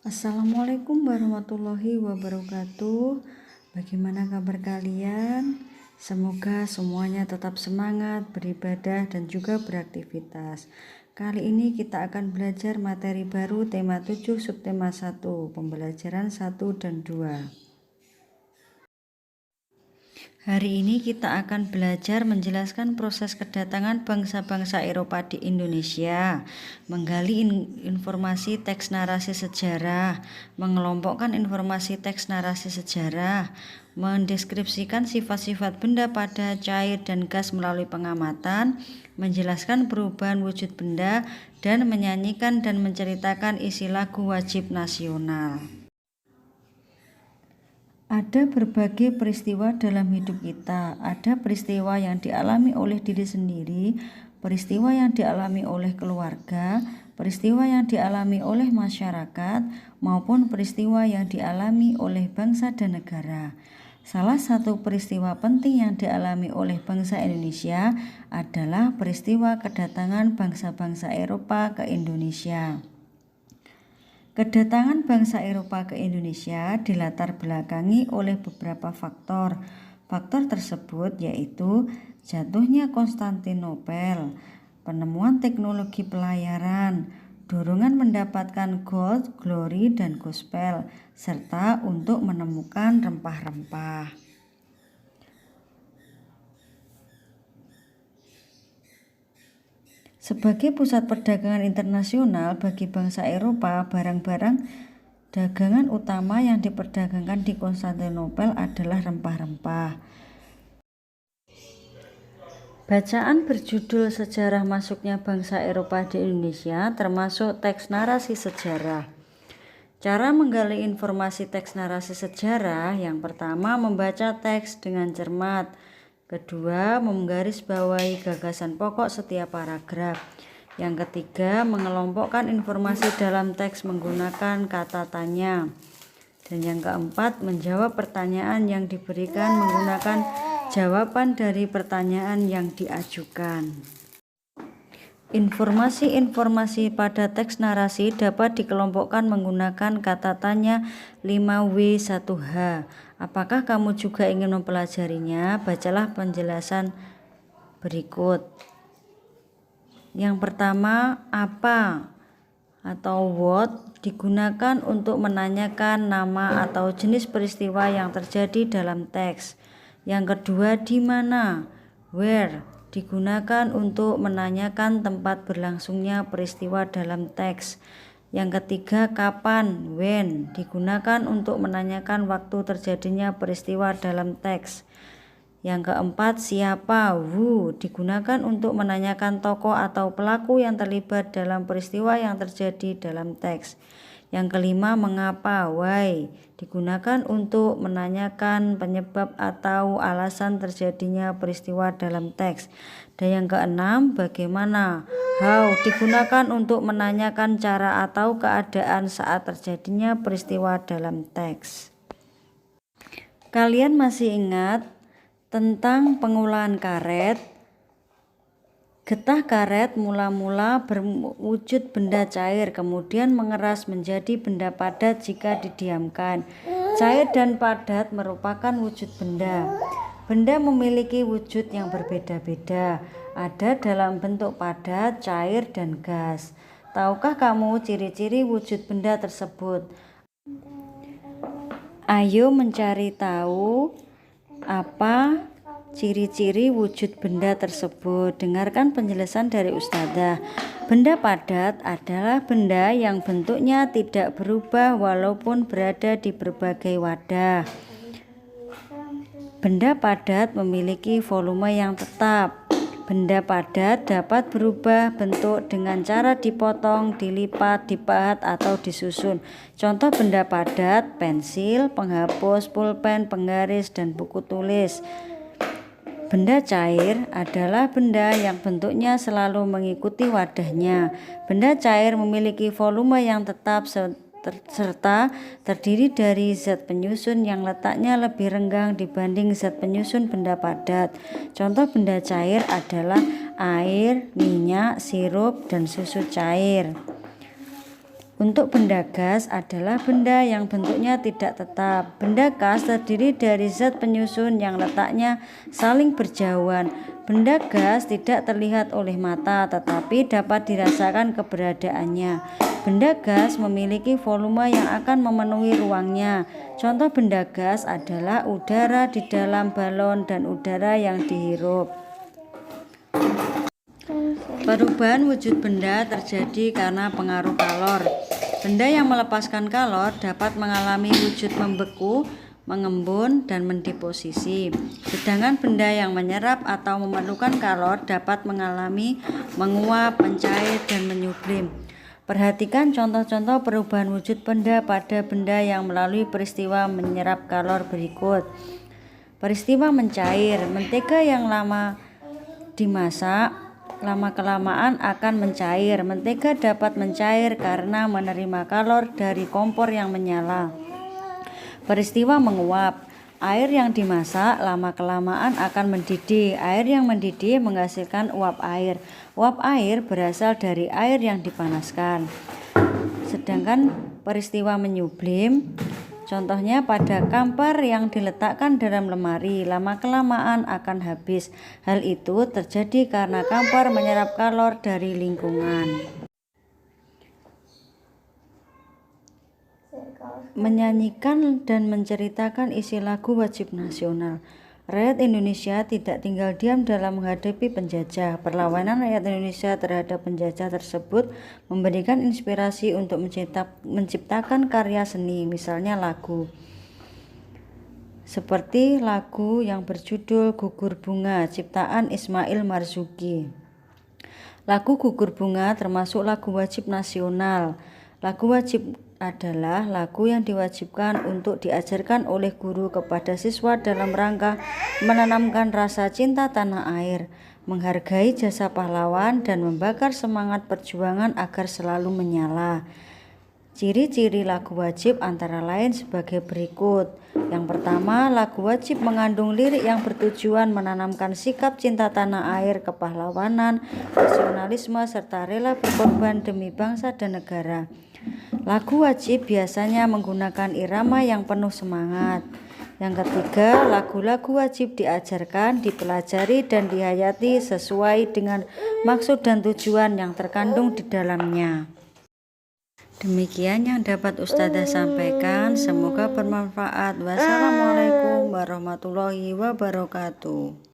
Assalamualaikum warahmatullahi wabarakatuh. Bagaimana kabar kalian? Semoga semuanya tetap semangat beribadah dan juga beraktivitas. Kali ini kita akan belajar materi baru tema 7 subtema 1, pembelajaran 1 dan 2. Hari ini kita akan belajar menjelaskan proses kedatangan bangsa-bangsa Eropa di Indonesia, menggali informasi teks narasi sejarah, mengelompokkan informasi teks narasi sejarah, mendeskripsikan sifat-sifat benda pada, cair, dan gas melalui pengamatan, menjelaskan perubahan wujud benda, dan menyanyikan dan menceritakan isi lagu wajib nasional. Ada berbagai peristiwa dalam hidup kita. Ada peristiwa yang dialami oleh diri sendiri, peristiwa yang dialami oleh keluarga, peristiwa yang dialami oleh masyarakat, maupun peristiwa yang dialami oleh bangsa dan negara. Salah satu peristiwa penting yang dialami oleh bangsa Indonesia adalah peristiwa kedatangan bangsa-bangsa Eropa ke Indonesia. Kedatangan bangsa Eropa ke Indonesia dilatar belakangi oleh beberapa faktor. Faktor tersebut yaitu jatuhnya Konstantinopel, penemuan teknologi pelayaran, dorongan mendapatkan gold, glory, dan gospel, serta untuk menemukan rempah-rempah. Sebagai pusat perdagangan internasional bagi bangsa Eropa, barang-barang dagangan utama yang diperdagangkan di Konstantinopel adalah rempah-rempah. Bacaan berjudul Sejarah Masuknya Bangsa Eropa di Indonesia termasuk teks narasi sejarah. Cara menggali informasi teks narasi sejarah: yang pertama, membaca teks dengan cermat. Kedua, menggarisbawahi gagasan pokok setiap paragraf. Yang ketiga, mengelompokkan informasi dalam teks menggunakan kata tanya. Dan yang keempat, menjawab pertanyaan yang diberikan menggunakan jawaban dari pertanyaan yang diajukan. Informasi-informasi pada teks narasi dapat dikelompokkan menggunakan kata tanya 5W1H. Apakah kamu juga ingin mempelajarinya? Bacalah penjelasan berikut. Yang pertama, apa atau what digunakan untuk menanyakan nama atau jenis peristiwa yang terjadi dalam teks. Yang kedua, di mana, where digunakan untuk menanyakan tempat berlangsungnya peristiwa dalam teks. Yang ketiga, kapan, when digunakan untuk menanyakan waktu terjadinya peristiwa dalam teks. Yang keempat, siapa, who digunakan untuk menanyakan tokoh atau pelaku yang terlibat dalam peristiwa yang terjadi dalam teks. Yang kelima, mengapa, why digunakan untuk menanyakan penyebab atau alasan terjadinya peristiwa dalam teks. Dan yang keenam, bagaimana, how digunakan untuk menanyakan cara atau keadaan saat terjadinya peristiwa dalam teks. Kalian masih ingat tentang pengolahan karet? Getah karet mula-mula berwujud benda cair, kemudian mengeras menjadi benda padat jika didiamkan. Cair dan padat merupakan wujud benda. Benda memiliki wujud yang berbeda-beda, ada dalam bentuk padat, cair, dan gas. Tahukah kamu ciri-ciri wujud benda tersebut? Ayo mencari tahu apa ciri-ciri wujud benda tersebut. Dengarkan penjelasan dari Ustadzah. Benda padat adalah benda yang bentuknya tidak berubah walaupun berada di berbagai wadah. Benda padat memiliki volume yang tetap. Benda padat dapat berubah bentuk dengan cara dipotong, dilipat, dipahat, atau disusun. Contoh benda padat: pensil, penghapus, pulpen, penggaris, dan buku tulis. Benda cair adalah benda yang bentuknya selalu mengikuti wadahnya. Benda cair memiliki volume yang tetap serta terdiri dari zat penyusun yang letaknya lebih renggang dibanding zat penyusun benda padat. Contoh benda cair adalah air, minyak, sirup, dan susu cair. Untuk benda gas adalah benda yang bentuknya tidak tetap. Benda gas terdiri dari zat penyusun yang letaknya saling berjauhan. Benda gas tidak terlihat oleh mata tetapi dapat dirasakan keberadaannya. Benda gas memiliki volume yang akan memenuhi ruangnya. Contoh benda gas adalah udara di dalam balon dan udara yang dihirup. Perubahan wujud benda terjadi karena pengaruh kalor. Benda yang melepaskan kalor dapat mengalami wujud membeku, mengembun, dan mendeposisi. Sedangkan benda yang menyerap atau memerlukan kalor dapat mengalami menguap, mencair, dan menyublim. Perhatikan contoh-contoh perubahan wujud benda pada benda yang melalui peristiwa menyerap kalor berikut. Peristiwa mencair, mentega yang lama dimasak lama-kelamaan akan mencair. Mentega dapat mencair karena menerima kalor dari kompor yang menyala. Peristiwa menguap, air yang dimasak lama-kelamaan akan mendidih. Air yang mendidih menghasilkan uap air. Uap air berasal dari air yang dipanaskan. Sedangkan peristiwa menyublim, contohnya pada kamper yang diletakkan dalam lemari, lama-kelamaan akan habis. Hal itu terjadi karena kamper menyerap kalor dari lingkungan. Menyanyikan dan menceritakan isi lagu wajib nasional. Rakyat Indonesia tidak tinggal diam dalam menghadapi penjajah. Perlawanan rakyat Indonesia terhadap penjajah tersebut memberikan inspirasi untuk menciptakan karya seni, misalnya lagu. Seperti lagu yang berjudul Gugur Bunga, ciptaan Ismail Marzuki. Lagu Gugur Bunga termasuk lagu wajib nasional. Lagu wajib adalah lagu yang diwajibkan untuk diajarkan oleh guru kepada siswa dalam rangka menanamkan rasa cinta tanah air, menghargai jasa pahlawan, dan membakar semangat perjuangan agar selalu menyala. Ciri-ciri lagu wajib antara lain sebagai berikut. Yang pertama, lagu wajib mengandung lirik yang bertujuan menanamkan sikap cinta tanah air, kepahlawanan, nasionalisme, serta rela berkorban demi bangsa dan negara. Lagu wajib biasanya menggunakan irama yang penuh semangat. Yang ketiga, lagu-lagu wajib diajarkan, dipelajari, dan dihayati sesuai dengan maksud dan tujuan yang terkandung di dalamnya. Demikian yang dapat Ustazah sampaikan, semoga bermanfaat. Wassalamualaikum warahmatullahi wabarakatuh.